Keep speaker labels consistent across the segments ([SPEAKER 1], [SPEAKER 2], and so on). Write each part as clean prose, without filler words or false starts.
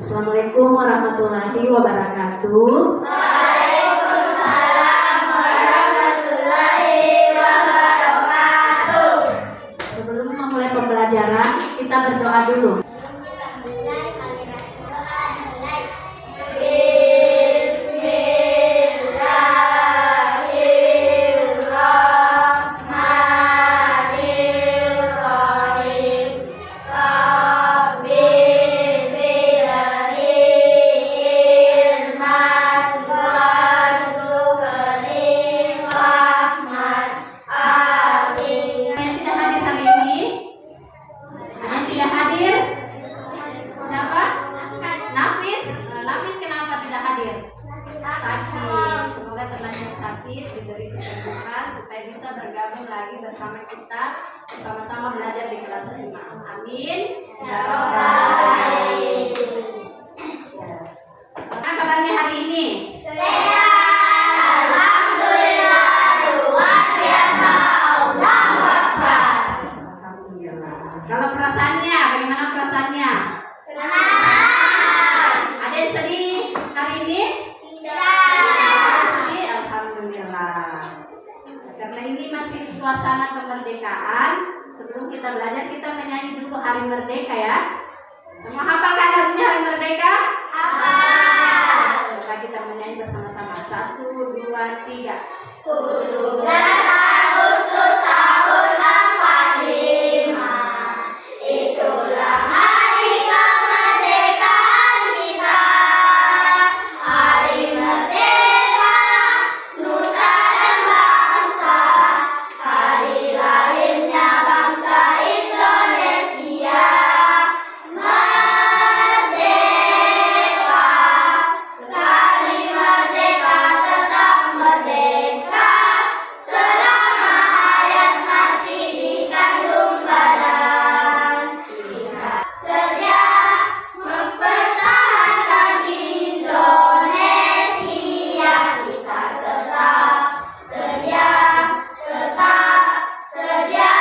[SPEAKER 1] Assalamualaikum warahmatullahi wabarakatuh.
[SPEAKER 2] Waalaikumsalam warahmatullahi wabarakatuh.
[SPEAKER 1] Sebelum memulai pembelajaran, kita berdoa dulu. Diberi kesembuhan supaya bisa bergabung lagi bersama kita, bersama-sama belajar di kelas 5. Amin ya rabbal alamin. Apa kabarnya hari ini?
[SPEAKER 2] Sehat, alhamdulillah, luar biasa, Allahu Akbar.
[SPEAKER 1] Alhamdulillah. Kalau perasaannya, bagaimana perasaannya?
[SPEAKER 2] Senang.
[SPEAKER 1] Ada yang sedih hari ini?
[SPEAKER 2] Tidak.
[SPEAKER 1] Alhamdulillah. Karena ini masih suasana kemerdekaan, sebelum kita belajar kita menyanyi dulu Hari Merdeka ya. Semua hafalkan lagunya Hari Merdeka?
[SPEAKER 2] Hafal.
[SPEAKER 1] Coba kita menyanyi bersama-sama. 1, 2, 3.
[SPEAKER 2] 17 Agustus tahun 45. Itulah hari kemerdekaan kita. Hari merdeka nusa dan bangsa. Hari lahirnya bangsa Indonesia. Merdeka, sekali merdeka tetap merdeka. Selama hayat masih dikandung badan, kita sedia mempertahankan Indonesia. Kita tetap sedia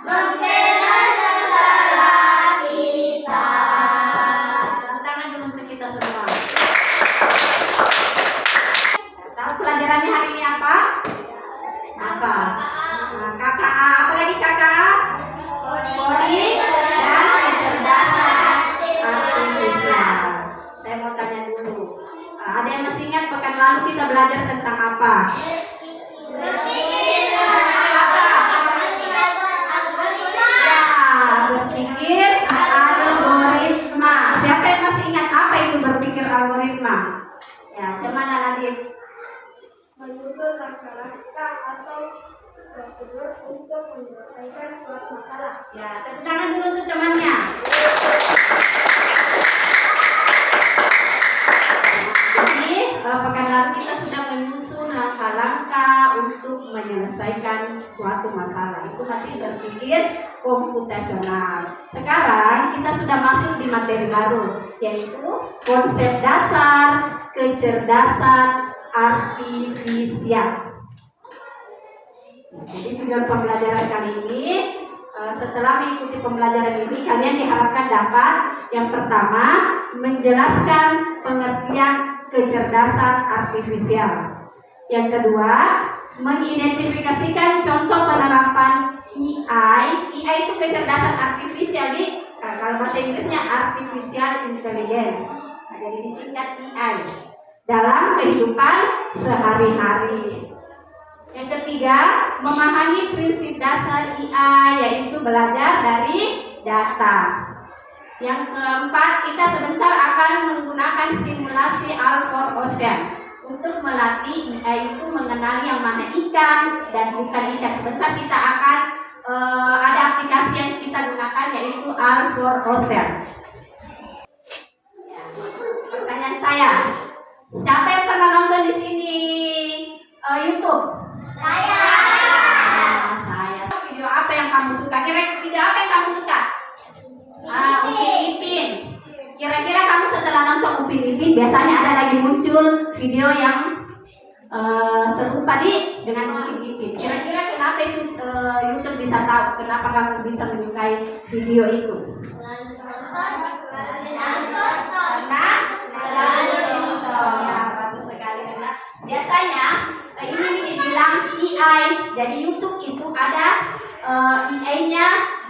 [SPEAKER 2] membela negara kita.
[SPEAKER 1] Tepuk tangan dulu untuk kita semua. Tahu pelajarannya hari ini apa? Apa? Nah, KKA. Apa lagi KKA? Kodi dan kecerdasan artifisial. Saya mau tanya dulu. Ada yang masih ingat pekan lalu kita belajar tentang apa?
[SPEAKER 2] Berpikir
[SPEAKER 1] Ya, berpikir algoritma. Siapa yang masih ingat apa itu berpikir algoritma? Ya, coba Nadif.
[SPEAKER 3] Menyusun langkah-langkah atau prosedur untuk menyelesaikan suatu masalah.
[SPEAKER 1] Ya, tepuk tangan dulu untuk temannya. Jadi, pekan lalu kita sudah menyusun langkah-langkah untuk menyelesaikan suatu masalah. Itu masih berpikir komputasional. Sekarang kita sudah masuk di materi baru, yaitu konsep dasar kecerdasan artifisial. Jadi tujuan pembelajaran kali ini, setelah mengikuti pembelajaran ini, kalian diharapkan dapat yang pertama menjelaskan pengertian kecerdasan artifisial. Yang kedua, mengidentifikasikan contoh penerapan AI. AI itu kecerdasan artifisial, kalau bahasa Inggrisnya artificial intelligence. Nah, jadi disingkat AI dalam kehidupan sehari-hari. Yang ketiga, memahami prinsip dasar AI, yaitu belajar dari data. Yang keempat, kita sebentar akan menggunakan simulasi Al4Ocean untuk melatih AI itu mengenali yang mana ikan dan bukan ikan. Sebentar kita akan ada aplikasi yang kita gunakan, yaitu Al4Ocean. Ya, pertanyaan saya, siapa yang pernah nonton di sini YouTube?
[SPEAKER 2] saya.
[SPEAKER 1] Nah, saya. Video apa yang kamu suka? Kira-kira video apa yang kamu suka? Upin Ipin. Kira-kira kamu setelah nonton Upin Ipin biasanya ada lagi muncul video yang serupa dengan Upin Ipin. Kira-kira kenapa itu YouTube bisa tahu? Kenapa kamu bisa menyukai video itu? Karena Jadi YouTube itu ada EA-nya,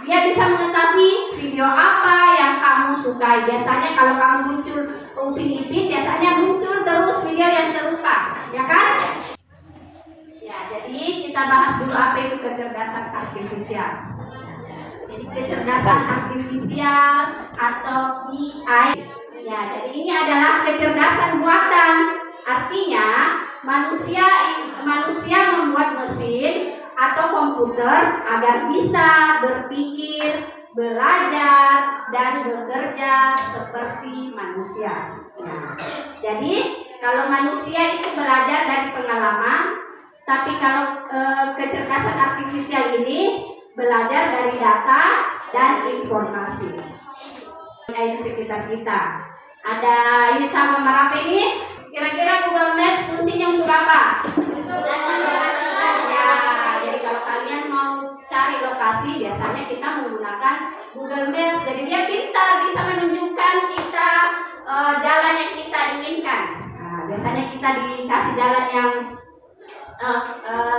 [SPEAKER 1] dia bisa mengetahui video apa yang kamu sukai. Biasanya kalau kamu muncul Upin Ipin, biasanya muncul terus video yang serupa, ya kan? Ya, jadi kita bahas dulu apa itu kecerdasan artifisial. Jadi kecerdasan artifisial atau AI. Ya, jadi ini adalah kecerdasan buatan. Artinya manusia membuat mesin atau komputer agar bisa berpikir, belajar, dan bekerja seperti manusia. Ya. Jadi kalau manusia itu belajar dari pengalaman, tapi kalau kecerdasan artifisial ini belajar dari data dan informasi. Di sekitar kita ada ini, tahu gambar apa ini? Kira-kira Google Maps fungsinya untuk apa? Ya, jadi kalau kalian mau cari lokasi, biasanya kita menggunakan Google Maps. Jadi dia pintar, bisa menunjukkan kita jalan yang kita inginkan. Nah, biasanya kita dikasih jalan yang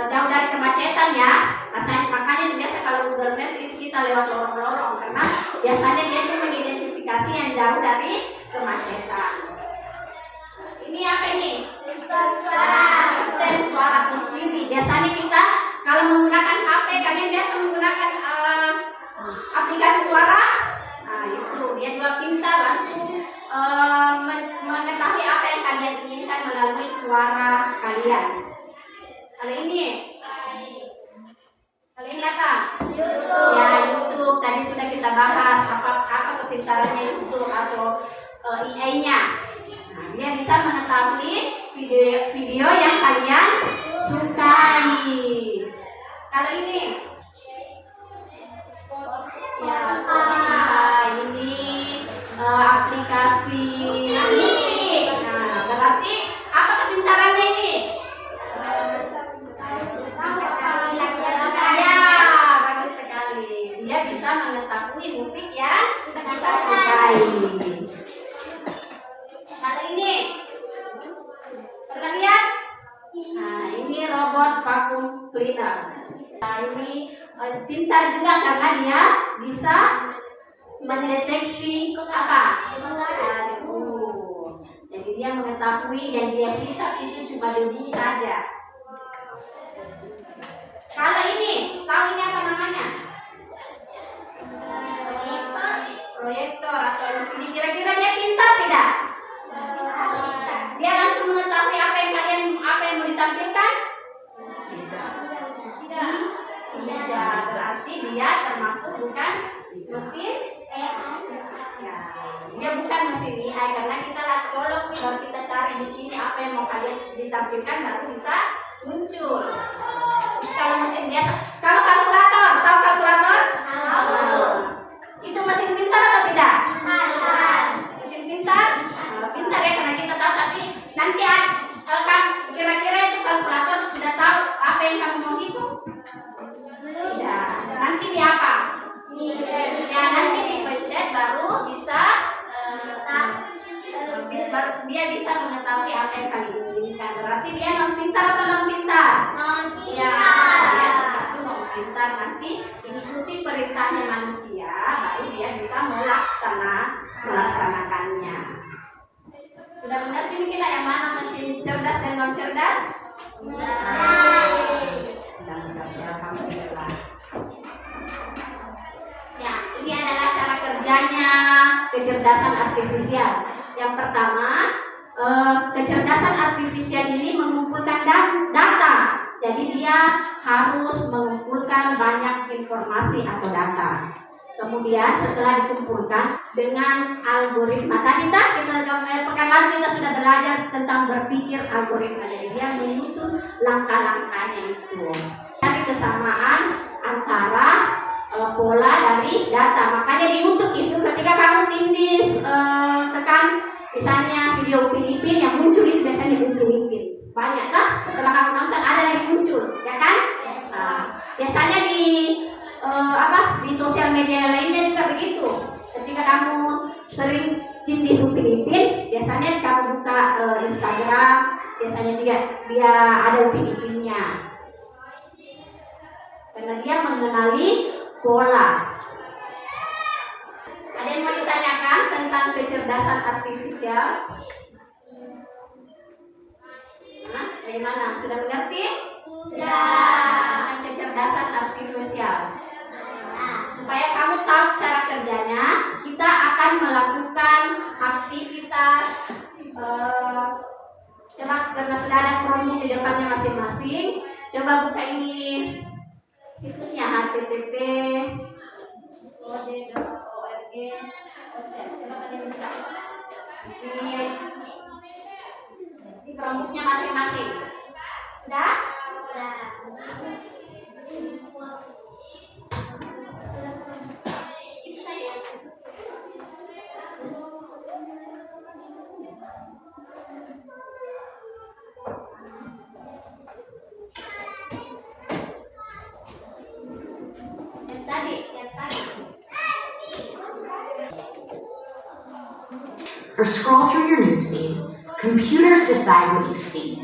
[SPEAKER 1] jauh dari kemacetan ya. Makanya biasa kalau Google Maps itu kita lewat lorong-lorong, karena biasanya dia itu mengidentifikasi yang jauh dari kemacetan. Ini apa ini?
[SPEAKER 2] Sistem suara.
[SPEAKER 1] Sistem suara Siri. Biasanya kita kalau menggunakan HP, kalian biasa menggunakan aplikasi suara. Nah itu dia juga pintar, langsung mengetahui apa yang kalian inginkan melalui suara kalian. Kalau ini apa?
[SPEAKER 2] YouTube.
[SPEAKER 1] Ya, YouTube. Tadi sudah kita bahas apa kepintarannya YouTube atau AI-nya. Nah, dia bisa mengetahui video yang kalian sukai. Kalau ini ya, ini aplikasi musik. Nah, berarti apa kepintarannya ini? Ya, bagus sekali. Dia bisa mengetahui musik yang kita sukai. Kalau ini pernah lihat? Nah, ini robot vacuum cleaner. Nah, ini pintar juga karena dia bisa mendeteksi apa? Debu. Jadi dia mengetahui yang dia hisap itu cuma debu saja. Kalau ini, tahu ini apa namanya? Proyektor atau LCD. Kira-kira dia pintar tidak? Dia langsung mengetahui apa yang mau ditampilkan? Tidak. Berarti dia termasuk bukan mesin ya, dia bukan mesin AI, karena kita lihat colok nih, baru kita cari di sini apa yang mau kalian ditampilkan baru bisa muncul. Kalau mesin biasa, kalau kalkulator, tahu kalkulator?
[SPEAKER 2] Tahu.
[SPEAKER 1] Itu mesin pintar atau tidak?
[SPEAKER 2] Pintar.
[SPEAKER 1] Mesin pintar? Pintar ya, karena kita tahu, tapi nanti kan kira-kira itu kalkulator sudah tahu apa yang kamu mau hitung? Tidak. Nanti dia apa? Ya, nanti dipencet baru bisa dia bisa mengetahui apa yang kalian inginkan. Berarti dia non pintar atau non pintar? Ya, dia termasuk non pintar. Nanti diikuti perintahnya manusia, baru dia bisa melaksanakannya. Sudah mengerti nih kita yang mana mesin cerdas dan non cerdas? Sudah mudah-mudahan kamu jelas. Ya, ini adalah cara kerjanya kecerdasan artifisial. Yang pertama, kecerdasan artifisial ini mengumpulkan data. Jadi dia harus mengumpulkan banyak informasi atau data. Kemudian setelah dikumpulkan dengan algoritma, tadi pekan lalu kita sudah belajar tentang berpikir algoritma. Jadi dia menyusun langkah-langkahnya itu. Dari kesamaan antara pola dari data. Makanya di YouTube itu ketika kamu tindis tekan misalnya video Upin Ipin, yang muncul itu biasanya Upin Ipin. Banyak kan? Setelah kamu nonton ada lagi muncul, ya kan? Biasanya di di sosial media lainnya juga begitu. Ketika kamu sering tindis Upin Ipin, biasanya kamu buka Instagram, biasanya juga dia ada Upin Ipinnya. karena dia mengenali pola. Ada yang mau ditanyakan tentang kecerdasan artifisial? Nah, bagaimana? Sudah mengerti? Tentang kecerdasan artifisial. Supaya kamu tahu cara kerjanya, kita akan melakukan aktivitas. Coba karena sudah ada Chromebook di depannya masing-masing, coba buka ini situsnya http kode.org. Coba kalian buka di Chromebooknya masing-masing. Sudah? Itu tadi. Yang tadi.
[SPEAKER 4] Or scroll through your newsfeed, computers decide what you see.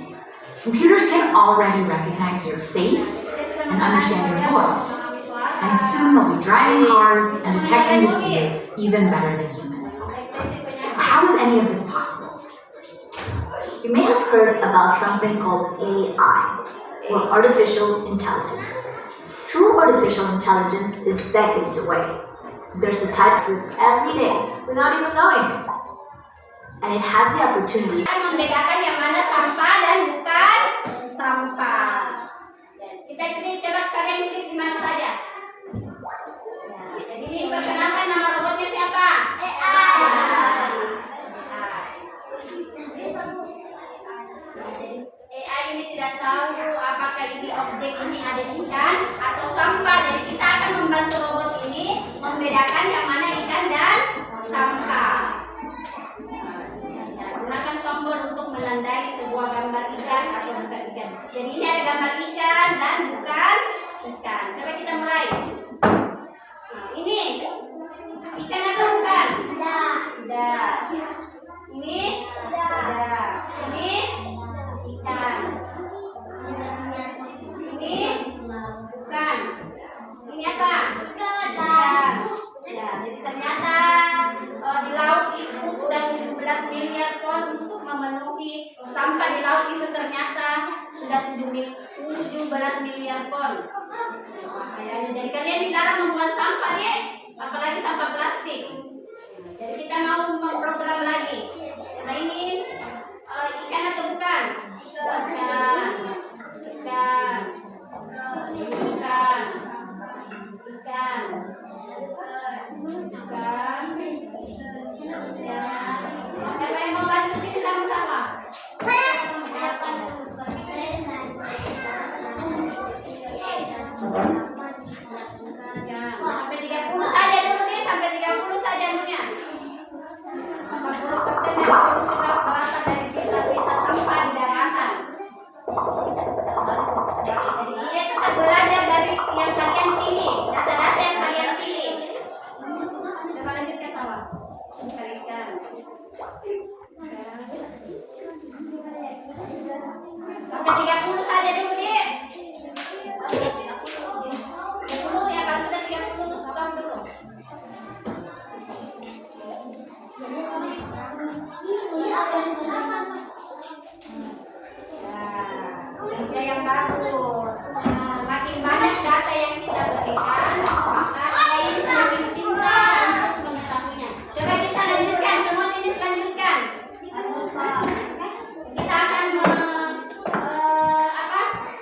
[SPEAKER 4] Computers can already recognize your face and understand your voice. And soon they'll be driving cars and detecting diseases even better than humans. So how is any of this possible?
[SPEAKER 5] You may have heard about something called AI, or artificial intelligence. True artificial intelligence is decades away. There's a type group every day without even knowing it. And it has the opportunity
[SPEAKER 1] Membedakan yang mana sampah dan bukan sampah. Kita klik, coba kalian klik di mana saja. Jadi ini perkenalkan nama robotnya siapa? AI ini tidak tahu apakah ini objek ini ada ikan atau sampah. Jadi kita akan membantu robot ini membedakan yang mana ikan dan sampah. Gunakan tombol untuk menandai sebuah gambar ikan atau bukan ikan. Jadi ini ada gambar ikan dan bukan ikan. Coba kita mulai. Ini ikan atau bukan? Tidak. Ini tidak. Ini ikan. Ini bukan. Ini apa? Ikan. Ya, jadi ternyata di laut itu sudah 17 miliar ton untuk memenuhi sampah di laut itu ternyata sudah 17 miliar ton. Jadi kalian dilarang membuang sampah ya, apalagi sampah plastik. Jadi kita mau memprogram lagi. Nah ini ikan atau bukan? Ikan. Ikan. Ikan. Ikan. Ikan. Ya. Siapa yang mau bantu sini sama-sama? Saya. Ya, sampai 30 saja dulu nih, sampai 30 saja dulunya. 80% dari polusi laut berasal dari sisa-sisa sampah di daratan. Jadi dia tetap belajar dari yang kalian pilih, data-data yang kalian pilih. Coba lanjutkan sama. Ikan. Sampai 30 saja dulu deh. 30 ya, kalau sudah 30 stop dulu. Ya, yang bagus. Makin banyak data yang kita berikan, maka kita ini semakin pintar untuk mengetahuinya. Coba kita lanjutkan, semua jenis lanjutkan. Kita akan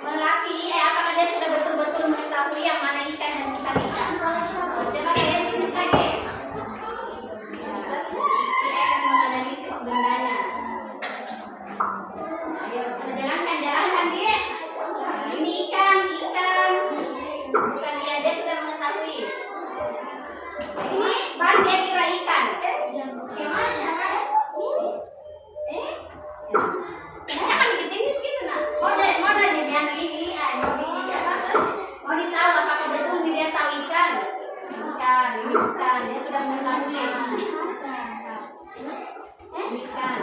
[SPEAKER 1] melatih apakah dia sudah betul-betul mengetahui yang mana ikan dan bukan ikan. Coba kalian tulis lagi. Dia akan menganalisis bendanya. Ayo, jalankan dia. Nah, ini ikan. Bukan dia sudah mengetahui. Ini ban dia kira ikan. Gimana caranya? Kenapa kan bikin jenis gitu nah? Mau jadi yang ini mau ditahu apakah betul dia tahu ikan? Ikan, ini bukan. Dia sudah mengetahui. Ikan.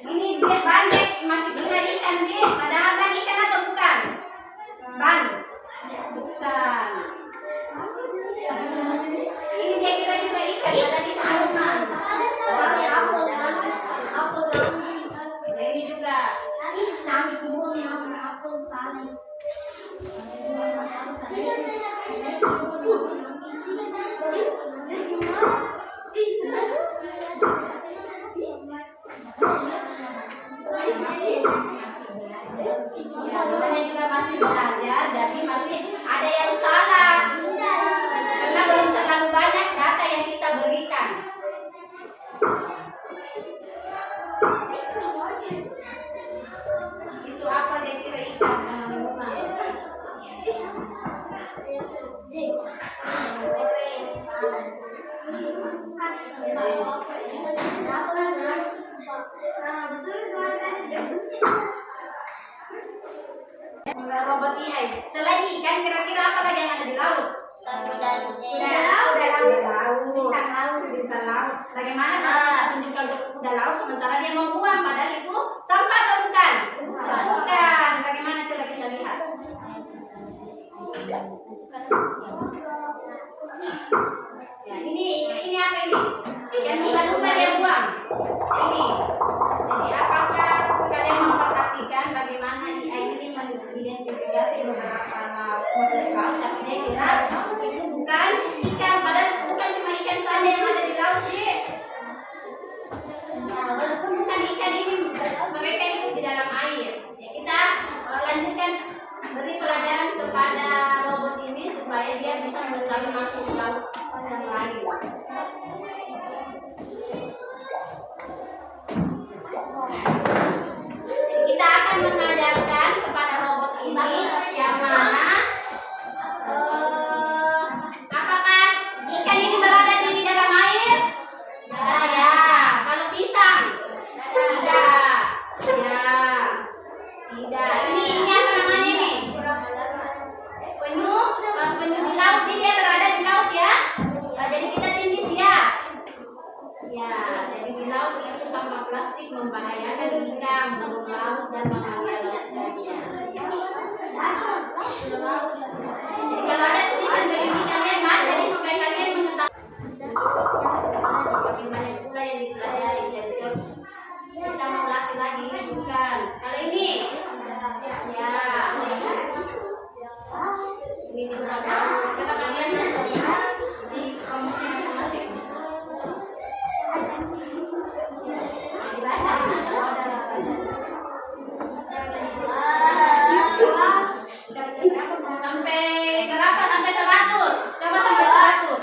[SPEAKER 1] Ini dia bandek masih kira ikan dia. Padahal kan ikan atau bukan? Ban. Bukan. Ya, namanya juga masih belajar, jadi masih ada yang salah. Karena belum terlalu banyak data yang kita berikan. Itu apa dia kira ikan sama lingkungan? Robot AI. Selain ikan, kira-kira apa lagi yang ada di laut? Bintang laut. Bagaimana kalau kita tunjukkan kuda laut sementara dia mau buang, padahal itu sampah atau bukan? Bukan. Bagaimana coba kita lihat? Ya, ini apa ini? Yang lumba-lumba dia buang. Ini. Jadi apakah kalian memperhatikan bagaimana AI ini mengidentifikasi beberapa makhluk laut, tapi dia kira itu bukan ikan, padahal bukan cuma ikan saja yang ada di laut, sih. Nah, walaupun bukan ikan ini, mereka hidup di dalam air. Ya, kita lanjutkan beri pelajaran kepada robot ini supaya dia bisa mengenali makhluk laut yang lain. Kita akan mengajarkan kepada robot ini yang mana apakah ikan ini berada di dalam air? Ya. Kalau pisang? Tidak. Ya. Tidak. Ini apa namanya nih? Penyu di laut, dia berada di laut ya. Nah, jadi kita tindis ya. Ya, jadi di laut itu sampah plastik membahayakan ikan, burung laut dan mamalia lainnya. Jadi kalau ada tulisan begini kalian baca, jadi supaya kalian mengetahui bagaimana pula yang dipelajari. Jadi kita mau latih lagi, bukan? Kalau ini, ya, ini beberapa. Coba kalian lihat di promosi masing-masing. Sampai berapa? Sampai 100. Coba sampai 100.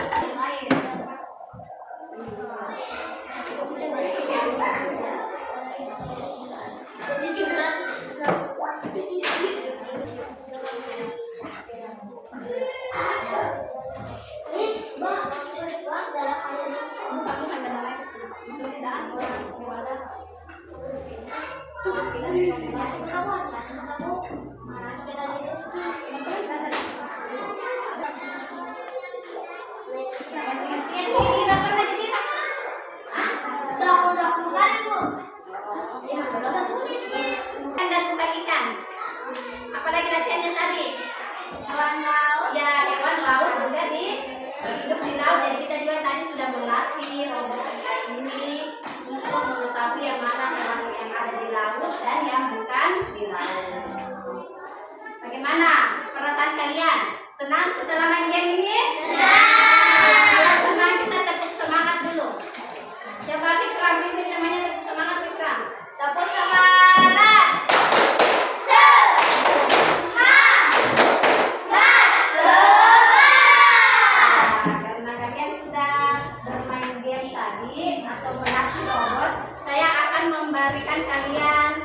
[SPEAKER 1] Apalagi latihannya tadi? Hewan laut. Ya, hewan laut juga hidup di laut. Jadi kita juga tadi sudah melatih robot ini untuk mengetahui yang mana hewan yang ada di laut dan yang bukan di laut. Bagaimana perasaan kalian? Senang setelah main game ini? Kalau senang kita tepuk semangat dulu. Coba Fikram, pimpin namanya tepuk semangat Fikram.
[SPEAKER 2] Tepuk semangat.
[SPEAKER 1] Karena kalian sudah bermain game tadi atau melatih robot, saya akan memberikan kalian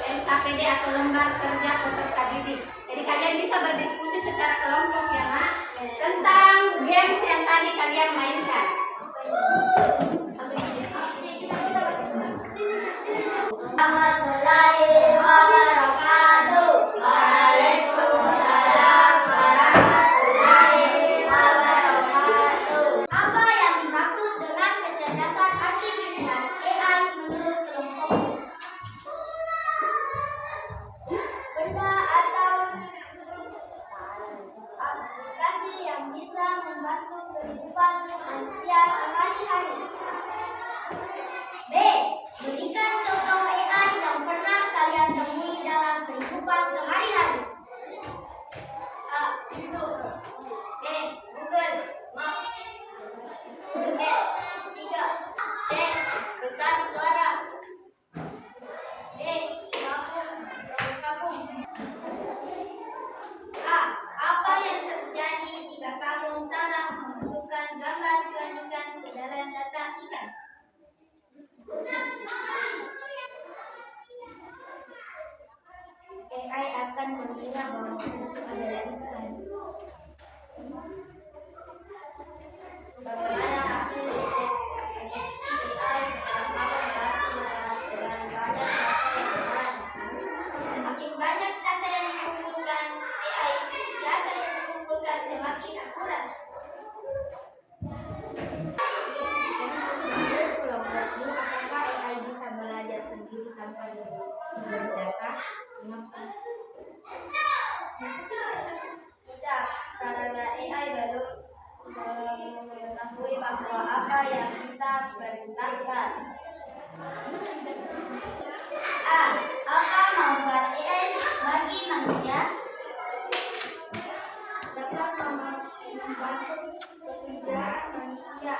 [SPEAKER 1] LKPD atau lembar kerja peserta didik. Jadi kalian bisa berdiskusi secara kelompok ya nak, tentang games yang tadi kalian mainkan.
[SPEAKER 2] Warahmatullahi wabarakatuh. Waalaikumsalam warahmatullahi wabarakatuh. Apa yang dimaksud dengan kecerdasan artifisial AI menurut kelompokmu? Benda atau aplikasi yang bisa membantu kehidupan manusia sehari-hari. B. Berikan contoh AI yang pernah kalian temui dalam kehidupan sehari-hari. A.
[SPEAKER 3] perintahkan.
[SPEAKER 2] A. Apa manfaat AI bagi manusia?
[SPEAKER 3] Dapat membantu pekerjaan manusia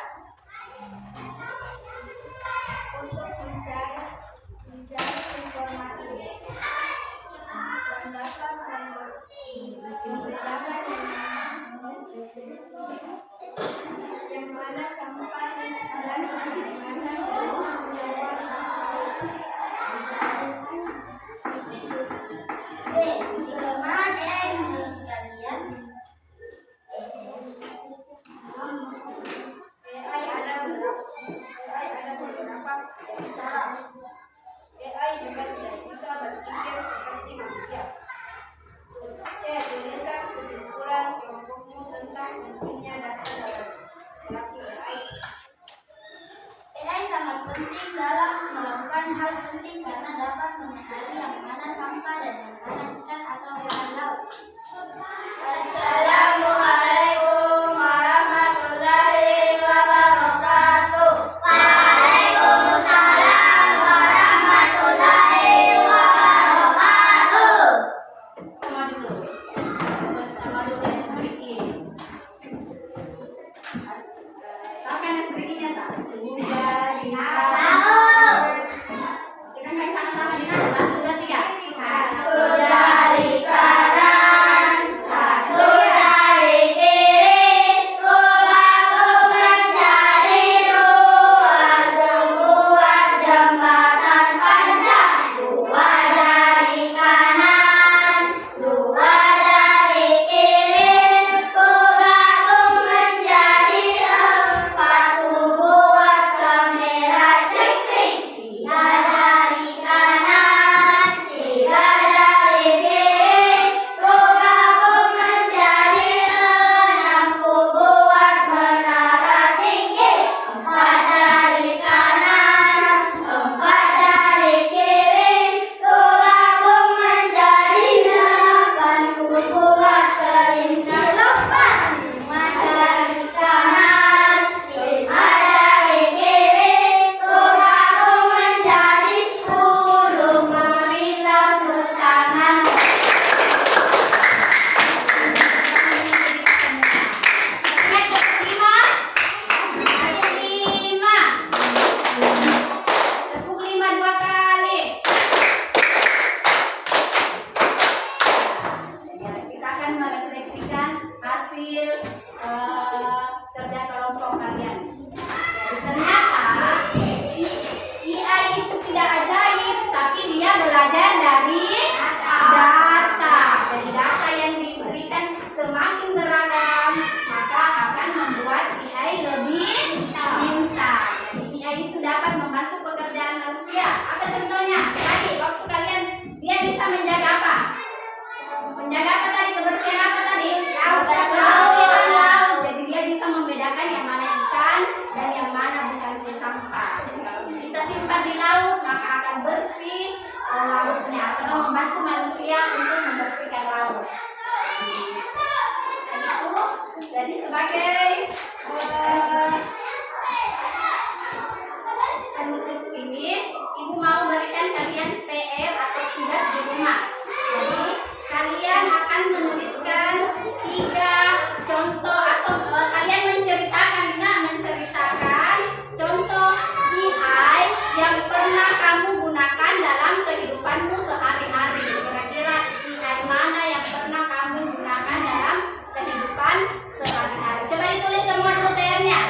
[SPEAKER 3] untuk mencari informasi dan dapat membedakan yang mana sampai dan mana
[SPEAKER 2] B. Kelemahan AI menurut kalian?
[SPEAKER 3] AI ada beberapa masalah. AI juga tidak bisa berpikir seperti manusia. C. Tuliskan kesimpulan kelompokmu tentang pentingnya data dalam melatih AI.
[SPEAKER 2] AI sangat penting dalam melakukan hal penting karena dapat mengetahui yang mana sampah dan yang mana ikan atau hewan laut. Assalamualaikum warahmatullahi wabarakatuh. Waalaikumsalam warahmatullahi wabarakatuh.
[SPEAKER 1] Sama dulu yang sedikit. Tahu kan yang sedikitnya tak? Kita main sama-sama di mana? 1, 2, 3.
[SPEAKER 2] Satu dari kanan, satu dari kiri, ku gabung menjadi dua, membuat jembatan panjang. Dua dari kanan, dua dari kiri, ku gabung menjadi empat, ku buat kamera cekring. Tiga dari kanan, tiga dari kiri, ku gabung menjadi enam, ku buat menara tinggi. Empat dari kanan, empat dari kiri, ku gabung menjadi delapan, ku buat kelinci lompat. Lima dari kanan, lima dari kiri, ku gabung menjadi 10, memindah tangan. Yang kelima, tepuk 5 2 kali.
[SPEAKER 1] Ya, kita akan merefleksikan hasil kerja kelompok kalian. Jadi ternyata AI itu tidak ajaib, tapi dia belajar dari data. Jadi data yang diberikan semakin beragam, maka akan membuat AI lebih pintar. Jadi AI itu dapat membantu pekerjaan manusia. Apa contohnya? Tadi waktu kalian dia bisa menjaga apa? Menjaga apa tadi? Kebersihan apa tadi? Kebersihan laut. Jadi dia bisa membedakan yang mana ikan dan yang mana bukan sampah. Jadi kalau kita simpan di laut, maka akan bersih lautnya atau membantu manusia untuk membersihkan laut. Jadi sebagai penutup ini, Ibu mau berikan kalian PR atau tugas di rumah. Jadi kalian akan menuliskan 3 contoh atau kalian menceritakan contoh AI yang pernah kamu gunakan dalam kehidupanmu sehari-hari. Kira-kira AI mana yang pernah kamu gunakan dalam kehidupan sehari-hari? Coba ditulis semua dulu PR-nya.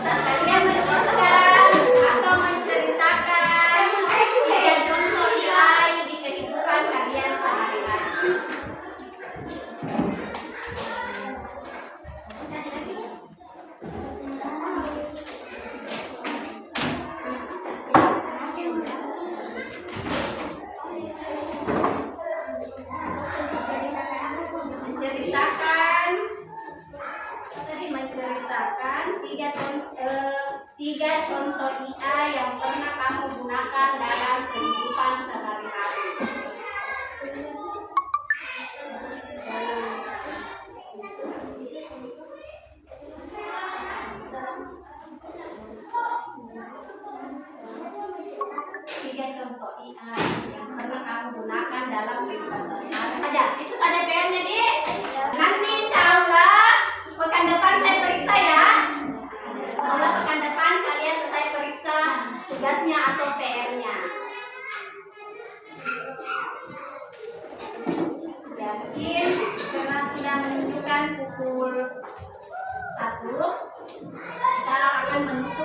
[SPEAKER 1] Terus kalian menuliskan atau menceritakan 3 contoh AI di kehidupan kalian sehari-hari. Menceritakan 3 contoh AI yang pernah kamu gunakan dalam kehidupan sehari-hari.
[SPEAKER 2] akan menemukan